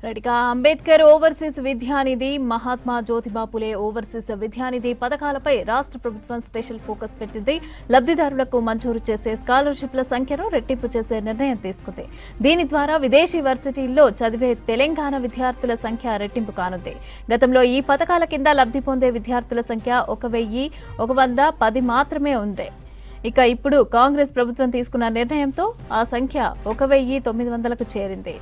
Ambedkar overseas విద్యానిధి, Mahatma Jyotiba Phule overseas విద్యానిధి పథకాలపై రాష్ట్ర ప్రభుత్వం స్పెషల్ ఫోకస్ పెట్టింది. లబ్ధిదారులకు మంజూరు చేసే స్కాలర్షిప్ల సంఖ్యను రెట్టింపు చేసే నిర్ణయం తీసుకుంది. దీని ద్వారా విదేశీ వర్సిటీల్లో చదివే తెలంగాణ విద్యార్థుల సంఖ్య రెట్టింపు కానుంది. గతంలో ఈ పథకాల కింద లబ్ధి పొందే విద్యార్థుల సంఖ్య 1110 మాత్రమే ఉంది. ఇప్పుడు కాంగ్రెస్ ప్రభుత్వం తీసుకున్న నిర్ణయంతో ఆ సంఖ్య 1900కు చేరింది.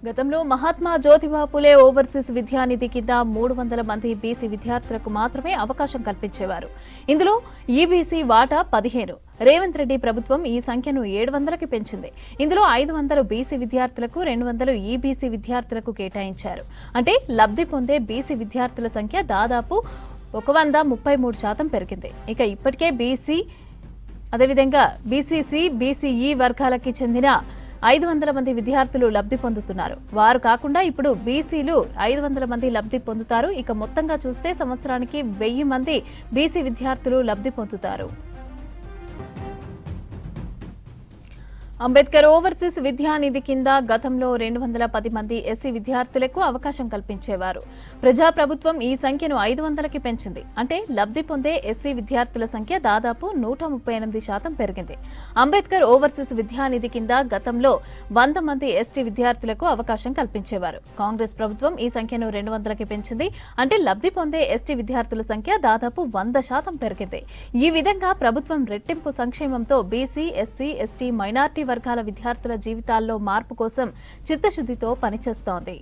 గతంలో మహాత్మా జ్యోతిబా పులే ఓవర్సీస్ విద్యానిధి కింద 300 మంది బీసీ విద్యార్థులకు మాత్రమే అవకాశం కల్పించేవారు. ఇందులో ఈబీసీ వాటా 15. రేవంత్ రెడ్డి ప్రభుత్వం ఈ సంఖ్యను 700కి పెంచింది. ఇందులో 500 బీసీ విద్యార్థులకు, 200 ఈబీసీ విద్యార్థులకు కేటాయించారు. అంటే లబ్ధి పొందే బీసీ విద్యార్థుల సంఖ్య దాదాపు 133% పెరిగింది. ఇప్పటికే బీసీ, అదేవిధంగా బీసీసీ, బీసీఈ వర్గాలకి చెందిన 500 మంది విద్యార్థులు లబ్ధి పొందుతున్నారు. వారు కాకుండా ఇప్పుడు బీసీలు 500 మంది లబ్ధి పొందుతారు. మొత్తంగా చూస్తే సంవత్సరానికి 1000 మంది బీసీ విద్యార్థులు లబ్ధి పొందుతారు. అంబేద్కర్ ఓవర్సీస్ విద్యానిధి కింద గతంలో 210 మంది ఎస్సీ విద్యార్థులకు అవకాశం కల్పించేవారు. ప్రజాప్రభుత్వం ఈ సంఖ్యను 500కి పెంచింది. అంటే లబ్ధి పొందే ఎస్సీ విద్యార్థుల సంఖ్య దాదాపు 138% పెరిగింది. అంబేద్కర్ ఓవర్సీస్ విద్యానిధి కింద గతంలో 100 మంది ఎస్టీ విద్యార్థులకు అవకాశం కల్పించేవారు. కాంగ్రెస్ ప్రభుత్వం ఈ సంఖ్యను 200కి పెంచింది. అంటే లబ్ధి పొందే ఎస్టీ విద్యార్థుల సంఖ్య దాదాపు 100% పెరిగింది. ఈ విధంగా ప్రభుత్వం రెట్టింపు సంక్షేమంతో బీసీ, ఎస్సీ, ఎస్టీ, మైనార్టీ వర్గాల విద్యార్థుల జీవితాల్లో మార్పు కోసం చిత్తశుద్ధితో పనిచేస్తోంది.